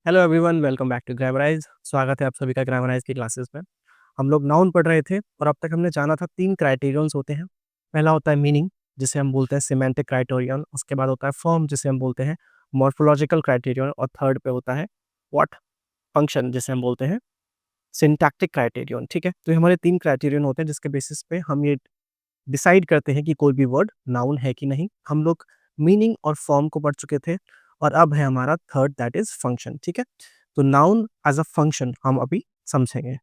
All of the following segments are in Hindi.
Hello everyone, welcome back to Grammarize. स्वागत है आप सभी का ग्रामराइज की क्लासेस में। हम लोग नाउन पढ़ रहे थे और अब तक हमने जाना था 3 क्राइटेरियंस होते हैं। पहला होता है मीनिंग, जिसे हम बोलते हैं सिमेंटिक क्राइटेरियन। उसके बाद होता है फॉर्म, जिसे हम बोलते हैं मॉर्फोलॉजिकल क्राइटेरियन। और थर्ड पे होता है व्हाट, फंक्शन, जिसे हम बोलते हैं सिंटैक्टिक क्राइटेरियन। ठीक है, तो ये हमारे 3 क्राइटेरियन होते हैं जिसके बेसिस पे हम ये डिसाइड करते हैं कि कोई भी वर्ड नाउन है कि नहीं। हम लोग मीनिंग और फॉर्म को पढ़ चुके थे और अब है हमारा थर्ड, दैट इज फंक्शन। ठीक है, तो नाउन एज अ फंक्शन हम अभी समझेंगे।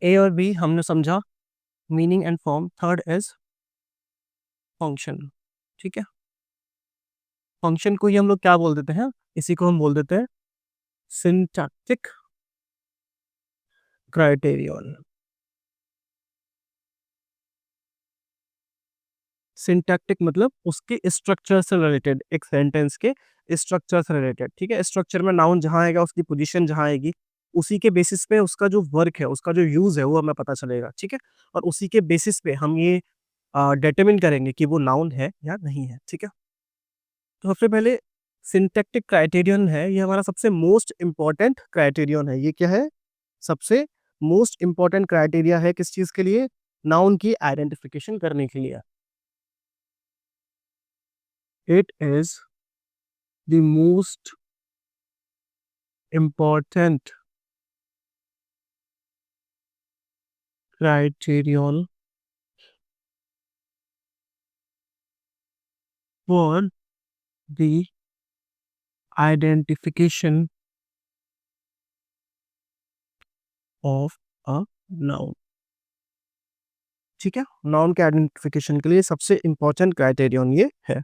ए और बी हमने समझा, meaning and form. Third is function. ठीक है, फंक्शन को ही हम लोग क्या बोल देते हैं, इसी को हम बोल देते हैं सिंटैक्टिक क्राइटेरियन। सिंटैक्टिक मतलब उसके स्ट्रक्चर से रिलेटेड, एक सेंटेंस के स्ट्रक्चर से रिलेटेड। ठीक है, स्ट्रक्चर में नाउन जहां आएगा, उसकी पोजीशन जहां आएगी, उसी के बेसिस पे उसका जो वर्क है, उसका जो यूज है, वो हमें पता चलेगा। ठीक है, और उसी के बेसिस पे हम ये डिटरमिन करेंगे कि वो नाउन है या नहीं है। ठीक है, तो सबसे पहले सिंटैक्टिक क्राइटेरियन है, ये हमारा सबसे मोस्ट इंपॉर्टेंट क्राइटेरियन है। ये क्या है? सबसे मोस्ट इंपॉर्टेंट क्राइटेरिया है किस चीज के लिए? नाउन की आइडेंटिफिकेशन करने के लिए। It is the most important criterion for the identification of a noun। ठीक है, नाउन के आइडेंटिफिकेशन के लिए सबसे इंपॉर्टेंट क्राइटेरियन ये है।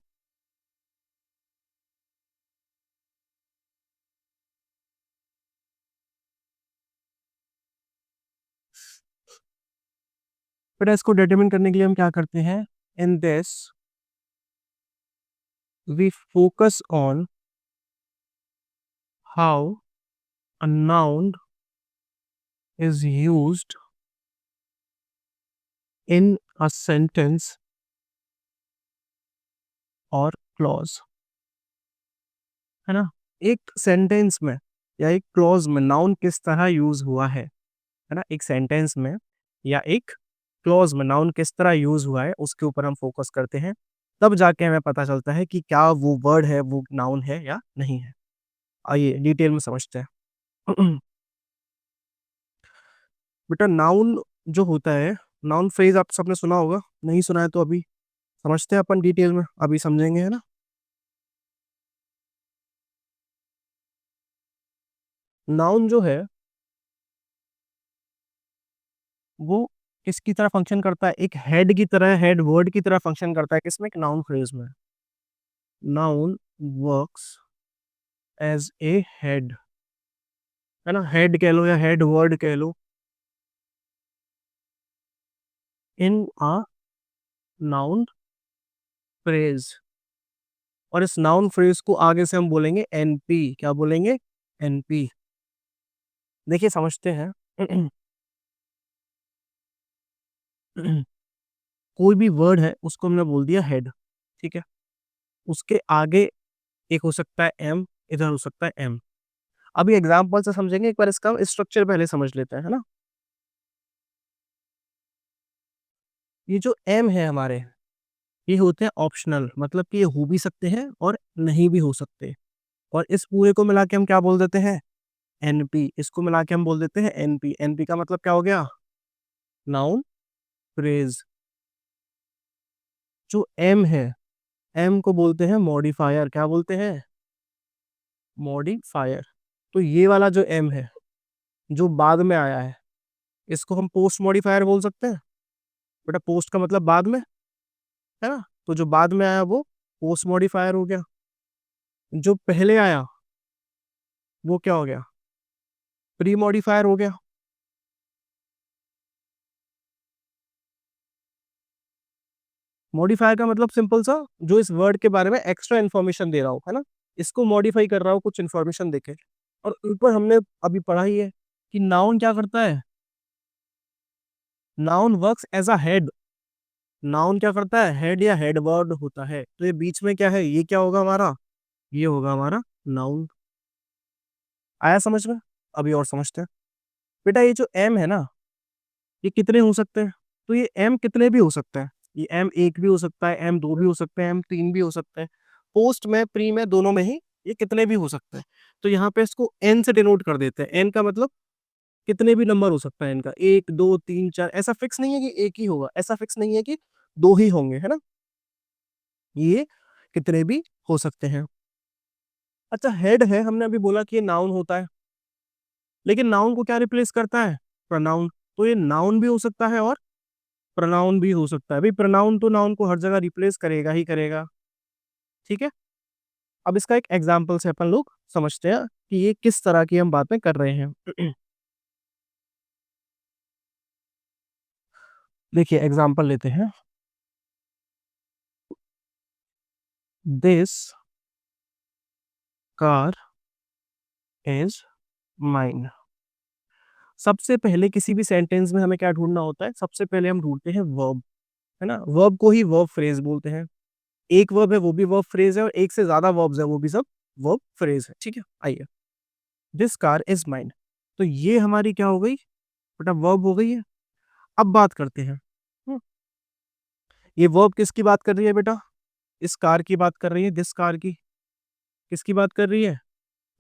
फिर इसको डिटरमिन करने के लिए हम क्या करते हैं? In this we focus on how a noun is used in a sentence or clause। है ना, एक सेंटेंस में या एक क्लॉज में नाउन किस तरह यूज हुआ है ना, एक सेंटेंस में या एक क्लॉज में नाउन किस तरह यूज हुआ है, उसके ऊपर हम फोकस करते हैं। तब जाके हमें पता चलता है कि क्या वो वर्ड है, वो नाउन है या नहीं है। आइए डिटेल में समझते हैं। बेटा, नाउन जो होता है, नाउन फ्रेज आप सबने सुना होगा। नहीं सुना है तो अभी समझते हैं अपन डिटेल में, अभी समझेंगे, है ना। नाउन जो है वो किसकी तरह फंक्शन करता है? एक हेड की तरह, हेड वर्ड की तरह फंक्शन करता है। किसमें? एक नाउन फ्रेज में। Noun works as a head, है ना, हेड कह लो या हेड वर्ड कह लो, इन अ नाउन फ्रेज। और इस नाउन फ्रेज को आगे से हम बोलेंगे एनपी। क्या बोलेंगे? एनपी। देखिए समझते हैं। कोई भी वर्ड है उसको हमने बोल दिया हेड। ठीक है, उसके आगे एक हो सकता है एम, इधर हो सकता है एम। अभी एग्जांपल से समझेंगे, एक बार इसका स्ट्रक्चर पहले समझ लेते हैं, है ना। ये जो एम है हमारे, ये होते हैं ऑप्शनल, मतलब कि ये हो भी सकते हैं और नहीं भी हो सकते। और इस पूरे को मिला के हम क्या बोल देते हैं? एनपी। इसको मिला के हम बोल देते हैं एनपी। एनपी का मतलब क्या हो गया? Noun phrase. जो एम है, एम को बोलते हैं मॉडिफायर। क्या बोलते हैं? मॉडिफायर। तो ये वाला जो एम है, जो बाद में आया है, इसको हम पोस्ट मॉडिफायर बोल सकते हैं। बेटा, पोस्ट का मतलब बाद में, है ना, तो जो बाद में आया वो पोस्ट मॉडिफायर हो गया। जो पहले आया वो क्या हो गया? प्री मॉडिफायर हो गया। मॉडिफायर का मतलब सिंपल सा, जो इस वर्ड के बारे में एक्स्ट्रा इन्फॉर्मेशन दे रहा हो, है ना, इसको मॉडिफाई कर रहा हो कुछ इन्फॉर्मेशन देके। और ऊपर हमने अभी पढ़ा ही है कि नाउन क्या करता है? Noun works as a head. Noun क्या करता है, हेड या हेड वर्ड होता है। तो ये बीच में क्या है, ये क्या होगा हमारा, ये होगा हमारा नाउन। आया समझ में? अभी और समझते हैं। बेटा ये जो एम है ना, ये कितने हो सकते हैं? तो ये एम कितने भी हो सकते हैं। ये एम एक भी हो सकता है, एम दो भी हो सकते हैं, एम तीन भी हो सकते हैं। पोस्ट में, प्री में, दोनों में ही ये कितने भी हो सकते हैं। तो यहाँ पे इसको एन से डिनोट कर देते हैं। एन का मतलब कितने भी नंबर हो सकता है इनका, एक दो तीन चार। ऐसा फिक्स नहीं है कि एक ही होगा, ऐसा फिक्स नहीं है कि दो ही होंगे, है ना। ये कितने भी हो सकते हैं। अच्छा हेड है, हमने अभी बोला कि ये नाउन होता है, लेकिन नाउन को क्या रिप्लेस करता है, प्रोनाउन। तो ये नाउन भी हो सकता है और प्रोनाउन भी हो सकता है। भाई प्रोनाउन तो नाउन को हर जगह रिप्लेस करेगा ही करेगा। ठीक है। अब इसका एक एग्जाम्पल से अपन लोग समझते हैं कि ये किस तरह की हम बातें कर रहे हैं। देखिए एग्जाम्पल लेते हैं। This car is mine. सबसे पहले किसी भी सेंटेंस में हमें क्या ढूंढना होता है, सबसे पहले हम ढूंढते हैं वर्ब, है ना। वर्ब को ही वर्ब फ्रेज बोलते हैं। एक वर्ब है वो भी वर्ब फ्रेज है, और एक से ज्यादा वर्ब्स है वो भी सब वर्ब फ्रेज है। ठीक है, आइए। दिस कार इज माइन, तो ये हमारी क्या हो गई बेटा, वर्ब हो गई है। अब बात करते हैं। हम्म, ये वर्ब किसकी बात कर रही है बेटा, इस कार की बात कर रही है। दिस कार की किसकी बात कर रही है,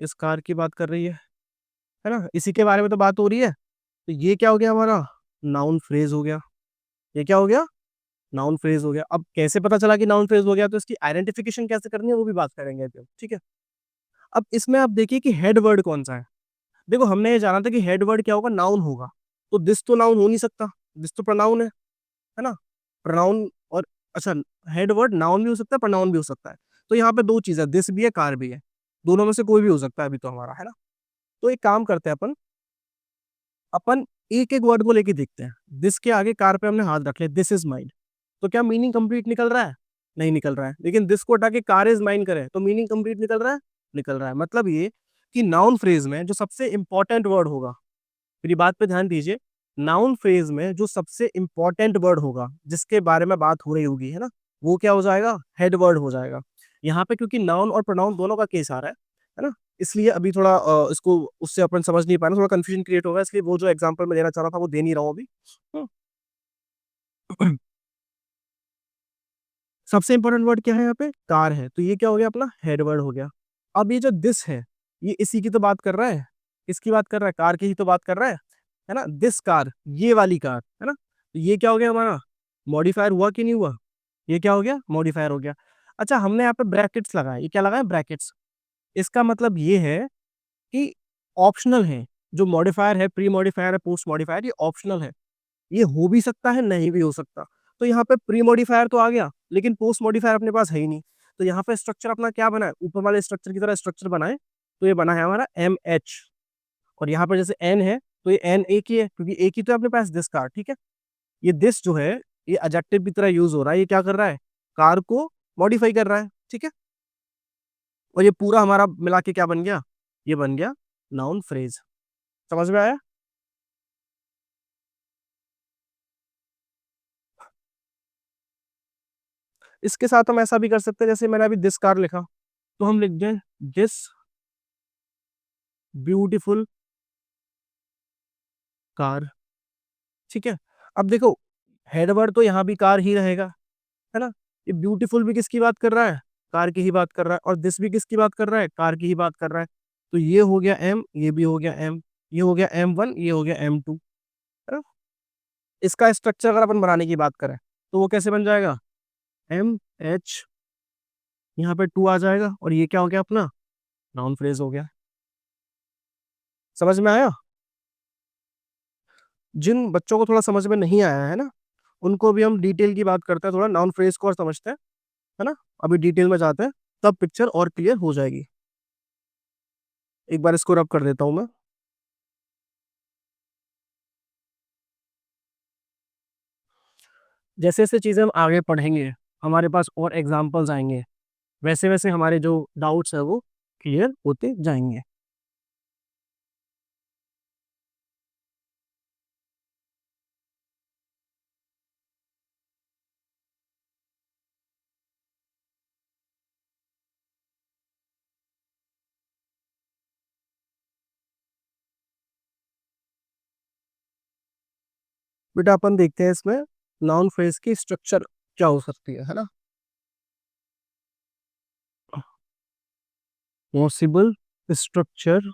इस कार की बात कर रही है ना। इसी के बारे में तो बात हो रही है। तो ये क्या हो गया हमारा, नाउन फ्रेज हो गया। ये क्या हो गया, नाउन फ्रेज हो गया। अब कैसे पता चला कि नाउन फ्रेज हो गया, तो इसकी आइडेंटिफिकेशन कैसे करनी है वो भी बात करेंगे अभी हम, ठीक है। अब इसमें आप देखिए कि हेड वर्ड कौन सा है। देखो हमने ये जाना था कि हेड वर्ड क्या होगा, नाउन होगा। तो दिस तो नाउन हो नहीं सकता, दिस तो प्रोनाउन है ना। प्रोनाउन और, अच्छा, हेड वर्ड नाउन भी हो सकता है, प्रोनाउन भी हो सकता है। तो यहाँ पे दो चीज है, दिस भी है, कार भी है। दोनों में से कोई भी हो सकता है अभी तो हमारा, है ना। तो एक काम करते हैं अपन अपन एक एक वर्ड को लेके देखते हैं। दिस के आगे कार पे हमने हाथ रख लिया, दिस इज माइन। तो क्या मीनिंग कंप्लीट निकल रहा है, नहीं निकल रहा है। लेकिन दिस को हटा के कार इज माइन करें तो मीनिंग कंप्लीट निकल रहा है, निकल रहा है। मतलब ये कि नाउन फ्रेज में जो सबसे इंपॉर्टेंट वर्ड होगा, मेरी बात पे ध्यान दीजिए। नाउन फ्रेज में जो सबसे इंपॉर्टेंट वर्ड होगा, जिसके बारे में बात हो रही होगी, है ना, वो क्या हो जाएगा, हेड वर्ड हो जाएगा। यहाँ पे क्योंकि नाउन और प्रोनाउन दोनों का केस आ रहा है ना, इसलिए अभी थोड़ा इसको उससे अपन समझ नहीं पा रहे, थोड़ा कंफ्यूजन क्रिएट होगा। इसलिए वो जो एग्जांपल मैं देना चाह रहा था वो दे नहीं रहा हूँ अभी। हम्म। सबसे इंपॉर्टेंट वर्ड क्या है यहाँ पे, कार है। तो ये क्या हो गया, अपना हेड वर्ड हो गया। अब ये जो दिस है, ये इसी की तो बात कर रहा है। किसकी बात कर रहा है, कार की ही तो बात कर रहा है ना। दिस कार, ये वाली कार, है ना। तो ये क्या हो गया हमारा, मॉडिफायर हुआ कि नहीं हुआ, ये क्या हो गया, मॉडिफायर हो गया। अच्छा हमने यहाँ पे ब्रैकेट्स लगाए, ये क्या लगाए, ब्रैकेट्स। इसका मतलब ये है कि ऑप्शनल है। जो मॉडिफायर है, प्री मॉडिफायर है, पोस्ट मॉडिफायर, ये ऑप्शनल है। ये हो भी सकता है, नहीं भी हो सकता। तो यहाँ पे प्री मॉडिफायर तो आ गया, लेकिन पोस्ट मॉडिफायर अपने पास है ही नहीं। तो यहाँ पे स्ट्रक्चर अपना क्या बना है, ऊपर वाले स्ट्रक्चर की तरह स्ट्रक्चर बना है। तो ये बना है हमारा एम एच। और यहाँ पर जैसे एन है, तो ये एन एक ही है, क्योंकि एक ही तो है अपने पास, दिस कार। ठीक है। ये दिस जो है, ये एडजेक्टिव की तरह यूज हो रहा है। ये क्या कर रहा है, कार को मॉडिफाई कर रहा है। ठीक है। और ये पूरा हमारा मिला के क्या बन गया, ये बन गया नाउन फ्रेज। समझ में आया? इसके साथ हम ऐसा भी कर सकते हैं, जैसे मैंने अभी दिस कार लिखा, तो हम लिख दें दिस ब्यूटीफुल कार। ठीक है। अब देखो, हेडवर्ड तो यहाँ भी कार ही रहेगा, है ना। ये ब्यूटीफुल भी किसकी बात कर रहा है, कार की ही बात कर रहा है। और दिस भी किसकी बात कर रहा है, कार की ही बात कर रहा है। तो ये हो गया एम, ये भी हो गया एम, ये हो गया M1, ये हो गया M2, है ना। इसका स्ट्रक्चर अगर अपन बनाने की बात करें, तो वो कैसे बन जाएगा, MH, यहाँ पे टू आ जाएगा, और ये क्या हो गया अपना, नाउन फ्रेज हो गया। समझ में आया? जिन बच्चों को थोड़ा समझ में नहीं आया है ना, उनको भी हम डिटेल की बात करते हैं, थोड़ा नाउन फ्रेज को और समझते हैं, है ना। अभी डिटेल में जाते हैं, तब पिक्चर और क्लियर हो जाएगी। एक बार इसको रब कर देता हूं मैं। जैसे जैसे चीजें हम आगे पढ़ेंगे, हमारे पास और एग्जाम्पल्स आएंगे, वैसे वैसे हमारे जो डाउट्स है वो क्लियर होते जाएंगे। बेटा अपन देखते हैं इसमें नाउन फ्रेज की स्ट्रक्चर क्या हो सकती है ना। Possible structure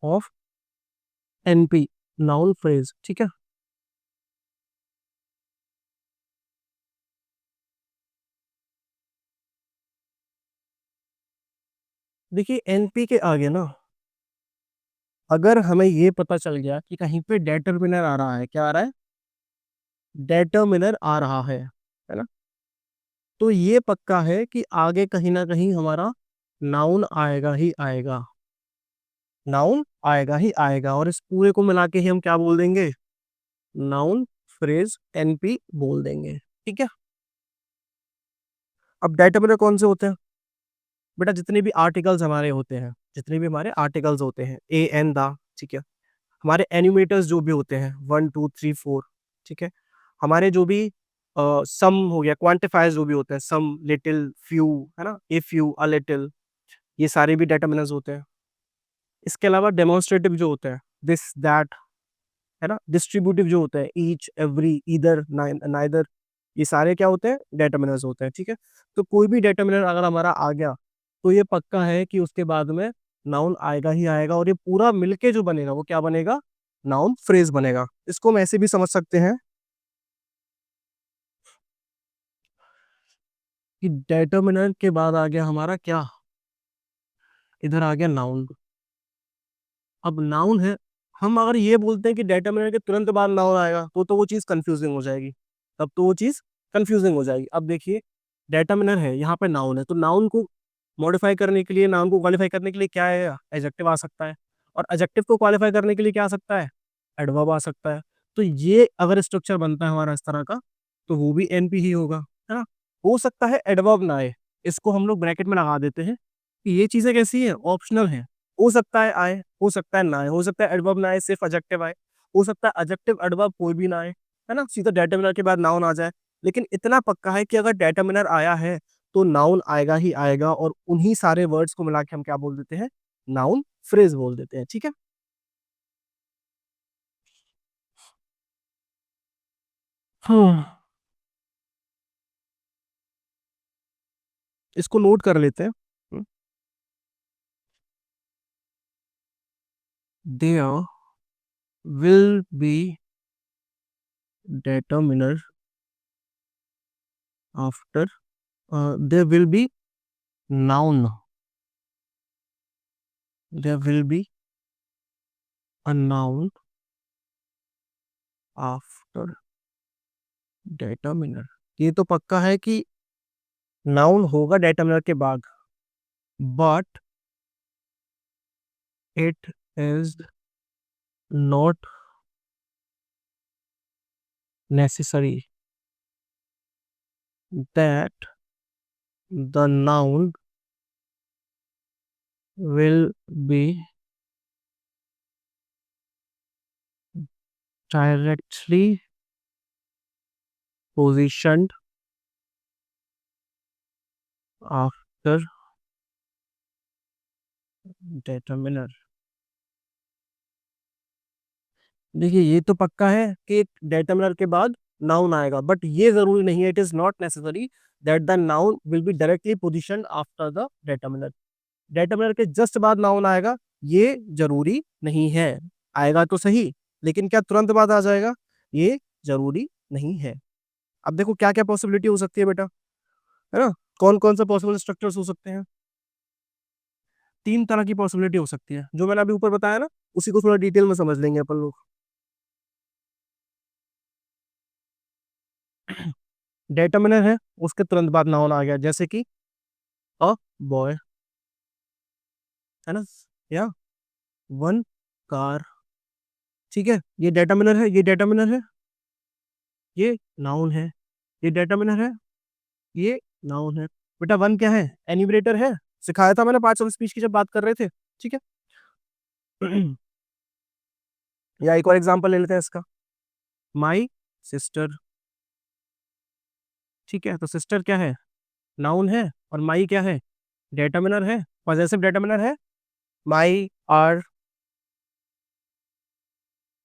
of NP, noun phrase, ठीक है। देखिए एनपी के आगे ना, अगर हमें ये पता चल गया कि कहीं पे डेटर्मिनर आ रहा है, क्या आ रहा है, डेटर्मिनर आ रहा है ना, तो ये पक्का है कि आगे कहीं ना कहीं हमारा नाउन आएगा ही आएगा, नाउन आएगा ही आएगा, और इस पूरे को मिला के ही हम क्या बोल देंगे, नाउन फ्रेज एनपी बोल देंगे, ठीक है। अब डेटर्मिनर कौन से होते हैं बेटा, जितने भी आर्टिकल्स हमारे होते हैं, जितने भी हमारे आर्टिकल्स होते हैं, ए एन दा, ठीक है, हमारे एनिमेटर्स जो भी होते हैं, 1 2 3 4, ठीक है, हमारे जो भी सम हो गया, क्वांटिफायर्स जो भी होते हैं, सम, लिटिल, फ्यू, है ना, ए फ्यू, अ लिटिल, ये सारे भी डेटर्मिनर्स होते हैं। इसके अलावा डेमोन्स्ट्रेटिव जो होते हैं, दिस दैट, है ना, डिस्ट्रीब्यूटिव जो होते हैं, ईच, एवरी, ईदर, नाइदर, ये सारे क्या होते हैं, डेटर्मिनर्स होते हैं, ठीक है। तो कोई भी डेटर्मिनर अगर हमारा आ गया तो ये पक्का है कि उसके बाद में नाउन आएगा ही आएगा, और ये पूरा मिलके जो बनेगा वो क्या बनेगा, नाउन फ्रेज बनेगा। इसको हम ऐसे भी समझ सकते हैं कि डेटर्मिनर के बाद आ गया हमारा क्या, इधर आ गया नाउन। अब नाउन है, हम अगर ये बोलते हैं कि डेटर्मिनर के तुरंत बाद नाउन आएगा तो वो चीज कंफ्यूजिंग हो जाएगी, तब तो वो चीज कंफ्यूजिंग हो जाएगी। अब देखिए डेटर्मिनर है, यहाँ पे नाउन है, तो नाउन को मॉडिफाई करने के लिए, नाउन को क्वालिफाई करने के लिए क्या है, एडजेक्टिव आ सकता है, और एडजेक्टिव को क्वालिफाई करने के लिए क्या आ सकता है, एडवर्ब आ सकता है। तो ये अगर स्ट्रक्चर बनता है हमारा इस तरह का, तो वो भी एनपी ही होगा, है ना। हो सकता है एडवर्ब ना आए, इसको हम लोग ब्रैकेट में लगा देते हैं कि ये चीजें कैसी है, ऑप्शनल है। हो सकता है आए, हो सकता है ना आए, हो सकता है एडवर्ब ना आए, सिर्फ एडजेक्टिव आए, हो सकता है एडजेक्टिव एडवर्ब कोई भी ना आए, है ना, सीधा डेटर्मिनर के बाद नाउन आ जाए। लेकिन इतना पक्का है कि अगर डेटर्मिनर आया है तो नाउन आएगा ही आएगा, और उन्हीं सारे वर्ड्स को मिला के हम क्या बोल देते हैं, नाउन फ्रेज बोल देते हैं, ठीक है। हाँ, इसको नोट कर लेते हैं। There will be determiner after, there will be noun, there will be a noun after determiner। ये तो पक्का है कि नाउन होगा डेटर्मिनर के बाद, but it is not necessary that the noun will be directly positioned after determiner। देखिए ये तो पक्का है कि डेटर्मिनर के बाद नाउन आएगा, बट ये जरूरी नहीं है, it is not necessary that the noun will be directly positioned after the determiner. Determiner के जस्ट बाद नाउन आएगा, ये जरूरी नहीं है। आएगा तो सही, लेकिन क्या तुरंत बाद आ जाएगा, ये जरूरी नहीं है। अब देखो क्या क्या पॉसिबिलिटी हो सकती है बेटा, है ना, कौन कौन सा पॉसिबल स्ट्रक्चर्स हो सकते हैं। तीन तरह की पॉसिबिलिटी हो सकती है, जो मैंने अभी ऊपर बताया ना, उसी को थोड़ा डिटेल में समझ लेंगे अपन लोग। डेटर्मिनर है, उसके तुरंत बाद नाउन आ गया, जैसे कि अ बॉय, है ना, या वन कार, ठीक है, ये डेटर्मिनर है, ये डेटर्मिनर है, ये नाउन है, ये डेटर्मिनर है, ये नाउन है। बेटा वन क्या है, एन्यूमरेटर है, सिखाया था मैंने पार्ट्स ऑफ स्पीच की जब बात कर रहे थे, ठीक है। या एक और एग्जांपल ले लेते हैं इसका, माई सिस्टर, ठीक है, तो सिस्टर क्या है, नाउन है, और माई क्या है, डेटर्मिनर है, पॉजेसिव डेटर्मिनर है, माई आर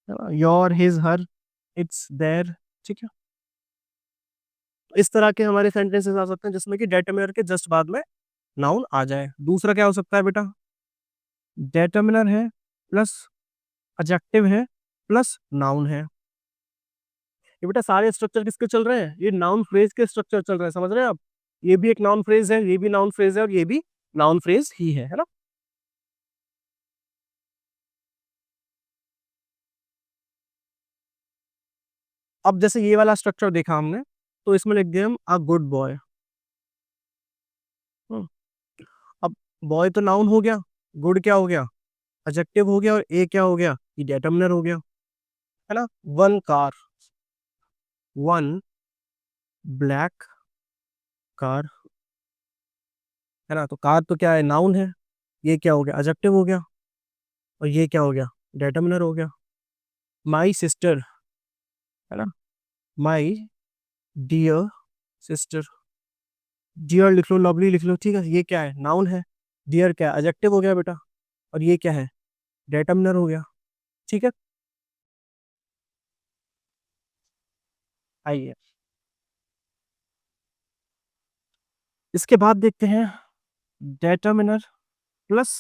है ना, your, his, her, its, their, ठीक है। इस तरह के हमारे सेंटेंसेस आ सकते हैं जिसमें कि डेटर्मिनर के जस्ट बाद में नाउन आ जाए। दूसरा क्या हो सकता है बेटा, डेटर्मिनर है प्लस एडजेक्टिव है प्लस नाउन है। ये बेटा सारे स्ट्रक्चर किसके चल रहे हैं, ये नाउन फ्रेज के स्ट्रक्चर चल रहे हैं, समझ रहे हैं आप। ये भी एक नाउन फ्रेज है, ये भी नाउन फ्रेज है, और ये भी नाउन फ्रेज ही है ना। अब जैसे ये वाला स्ट्रक्चर देखा हमने, तो इसमें लिख दिया हम अ गुड बॉय। अब बॉय तो नाउन हो गया, गुड क्या हो गया, एडजेक्टिव हो गया, और ए क्या हो गया, ये डिटरमिनर हो गया, है ना। One car, one black car, है ना। तो कार तो क्या है, नाउन है, ये क्या हो गया, एडजेक्टिव हो गया, और ये क्या हो गया, डिटरमिनर हो गया। माई सिस्टर, है ना, माई डियर सिस्टर, डियर लिख लो, लवली लिख लो, ठीक है। ये क्या है, नाउन है, डियर क्या है, एडजेक्टिव हो गया बेटा, और ये क्या है, डिटरमिनर हो गया, ठीक है। आइए इसके बाद देखते हैं, determiner plus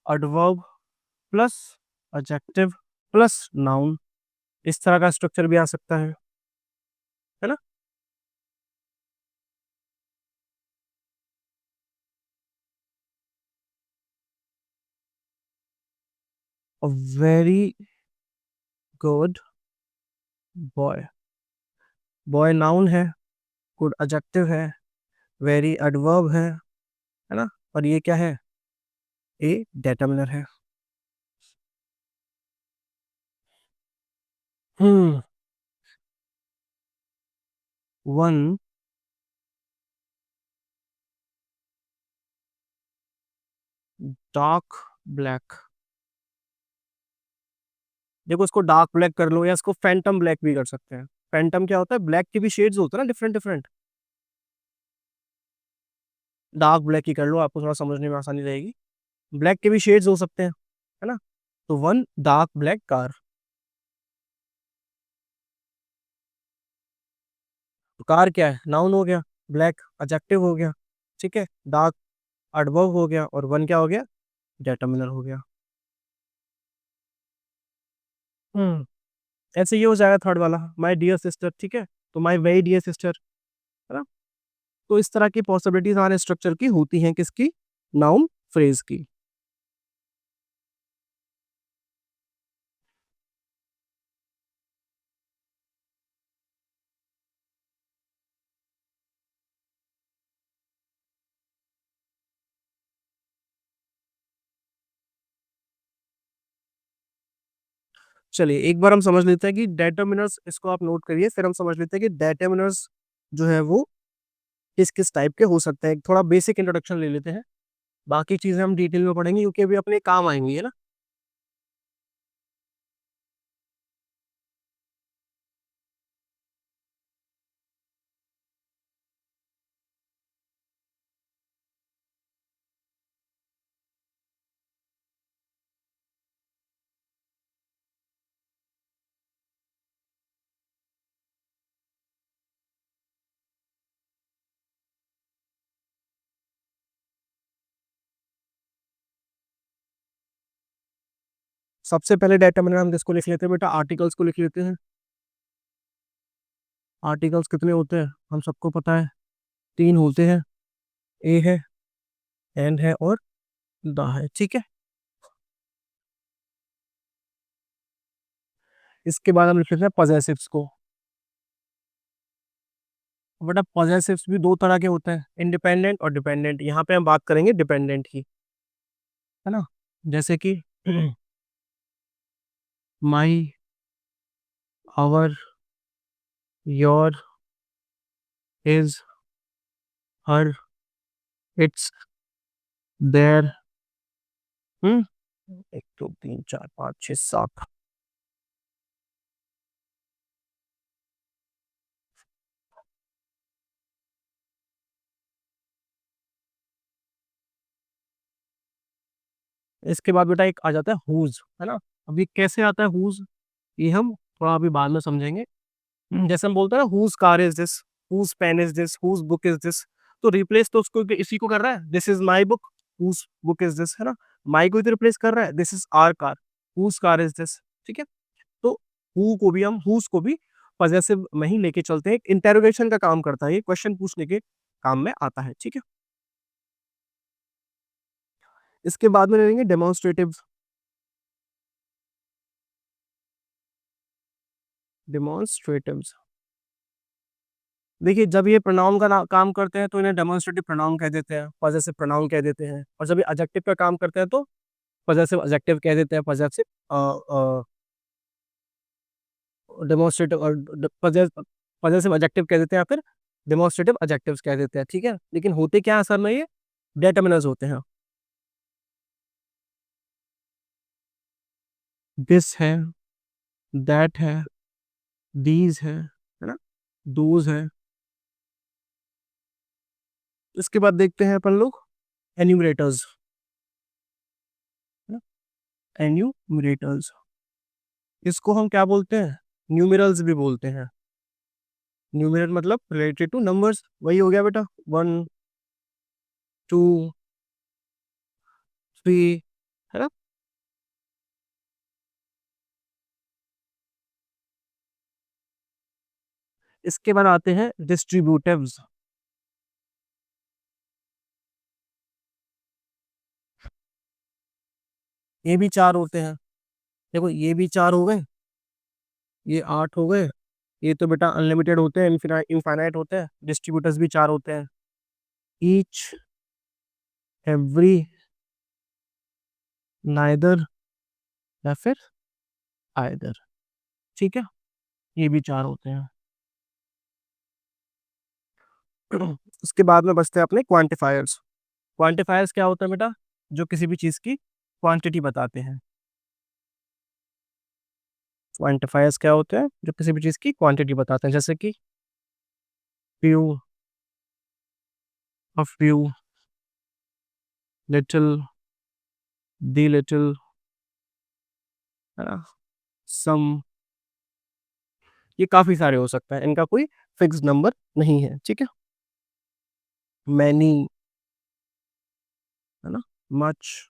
adverb plus adjective plus noun, इस तरह का स्ट्रक्चर भी आ सकता है ना। A very good boy, boy noun है, गुड एडजेक्टिव है, वेरी एडवर्ब है ना, और ये क्या है, ए डिटरमिनर है। हम्म, वन डार्क ब्लैक, देखो इसको डार्क ब्लैक कर लो, या इसको फैंटम ब्लैक भी कर सकते हैं। फैंटम क्या होता है, ब्लैक के भी शेड्स होते हैं ना, डिफरेंट डिफरेंट। डार्क ब्लैक ही कर लो, आपको थोड़ा समझने में आसानी रहेगी। ब्लैक के भी शेड्स हो सकते हैं, है ना। तो वन डार्क ब्लैक कार, तो कार क्या है, नाउन हो गया, ब्लैक एडजेक्टिव हो गया, ठीक है, डार्क एडवर्ब हो गया, और वन क्या हो गया, डिटरमिनर हो गया। हम्म, ऐसे ये हो जाएगा थर्ड वाला, माय डियर सिस्टर, ठीक है, तो माय वेरी डियर सिस्टर, है ना। तो इस तरह की पॉसिबिलिटीज हमारे स्ट्रक्चर की होती हैं, किसकी, नाउन फ्रेज की। चलिए एक बार हम समझ लेते हैं कि डेटर्मिनर्स, इसको आप नोट करिए, फिर हम समझ लेते हैं कि डेटर्मिनर्स जो है वो किस किस टाइप के हो सकते हैं। एक थोड़ा बेसिक इंट्रोडक्शन ले लेते हैं, बाकी चीजें हम डिटेल में पढ़ेंगे क्योंकि अभी अपने काम आएंगी, है ना। सबसे पहले डेटर्मिनर हम किसको लिख लेते हैं बेटा, आर्टिकल्स को लिख लेते हैं। आर्टिकल्स कितने होते हैं, हम सबको पता है, तीन होते हैं, ए है, एंड है, और द है, ठीक है। इसके बाद हम लिख लेते हैं पॉजेसिव्स को। बेटा पॉजेसिव्स भी दो तरह के होते हैं, इंडिपेंडेंट और डिपेंडेंट, यहाँ पे हम बात करेंगे डिपेंडेंट की, है ना। जैसे कि my, our, your, his, her, its, their. Hmm, एक दो तीन चार पाँच छः सात। इसके बाद बेटा एक आ जाता है हुज, है ना। अब ये कैसे आता है हुज, ये हम थोड़ा अभी बाद में समझेंगे। जैसे हम बोलते हैं ना whose car is this, whose pen is this, whose book is this, तो रिप्लेस तो उसको इसी को कर रहा है, this is my book, whose book is this, है ना। माई को तो रिप्लेस कर रहा है, this is our car, whose car is this. ठीक है, तो हु को भी हम हुज को भी पजेसिव में ही लेके चलते हैं, इंटेरोगेशन का काम करता है, ये क्वेश्चन पूछने के काम में आता है। ठीक है, इसके बाद में ले लेंगे डेमोन्स्ट्रेटिव। डेमोन्स्ट्रेटिव्स, देखिए जब ये प्रोनाउन का काम करते हैं तो इन्हें डेमोन्स्ट्रेटिव प्रोनाउन कह देते हैं, पजेसिव प्रोनाउन कह देते हैं, और जब ये एडजेक्टिव का काम करते हैं तो पजेसिव एडजेक्टिव कह देते हैं, पजेसिव डेमोन्स्ट्रेटिव और पजेसिव एडजेक्टिव कह देते हैं, या फिर डेमोन्स्ट्रेटिव एडजेक्टिव्स कह देते हैं। ठीक है, लेकिन होते क्या है असल में, ये डेटर्मिनर्स होते हैं। दिस है, दैट है, दीज है ना, दोज है। इसके बाद देखते हैं अपन लोग एन्यूमरेटर्स, एन्यूमरेटर्स, इसको हम क्या बोलते हैं, न्यूमेरल्स भी बोलते हैं। न्यूमेरल मतलब रिलेटेड टू नंबर्स, वही हो गया बेटा, 1 2 3, है ना। इसके बाद आते हैं डिस्ट्रीब्यूटिव्स। ये भी 4 होते हैं, देखो ये भी 4 हो गए, ये 8 हो गए, ये तो बेटा अनलिमिटेड होते हैं, इनफाइनाइट होते हैं। डिस्ट्रीब्यूटर्स भी 4 होते हैं, ईच, एवरी, नाइदर, या फिर आइदर। ठीक है, ये भी 4 होते हैं। उसके बाद में बचते हैं अपने क्वांटिफायर्स। क्वांटिफायर्स क्या होता है बेटा, जो किसी भी चीज की क्वांटिटी बताते हैं। क्वांटिफायर्स क्या होते हैं, जो किसी भी चीज की क्वांटिटी बताते हैं, जैसे कि few, a few, little, the little, है ना, सम, ये काफी सारे हो सकते हैं, इनका कोई फिक्स नंबर नहीं है। ठीक है, मैनी, है ना, मच,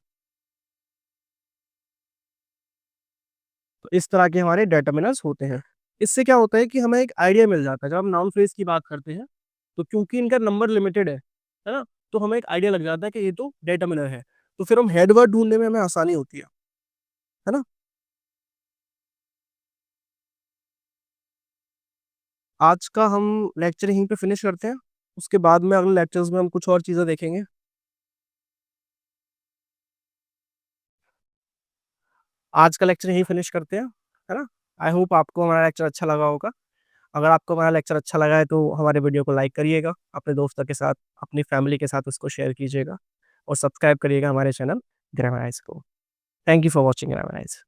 तो इस तरह के हमारे डेटर्मिनर्स होते हैं। इससे क्या होता है कि हमें एक आइडिया मिल जाता है, जब हम नाउन फ्रेज की बात करते हैं तो क्योंकि इनका नंबर लिमिटेड है ना, तो हमें एक आइडिया लग जाता है कि ये तो डेटर्मिनर है, तो फिर हम हेडवर्ड ढूंढने में हमें आसानी होती है ना। आज का हम लेक्चर यहीं पे फिनिश करते हैं, उसके बाद में अगले लेक्चर्स में हम कुछ और चीजें देखेंगे। आज का लेक्चर यहीं फिनिश करते हैं, है ना। आई होप आपको हमारा लेक्चर अच्छा लगा होगा। अगर आपको हमारा लेक्चर अच्छा लगा है तो हमारे वीडियो को लाइक करिएगा, अपने दोस्तों के साथ, अपनी फैमिली के साथ उसको शेयर कीजिएगा, और सब्सक्राइब करिएगा हमारे चैनल ग्रामराइज को। Thank you for watching ग्रामराइज।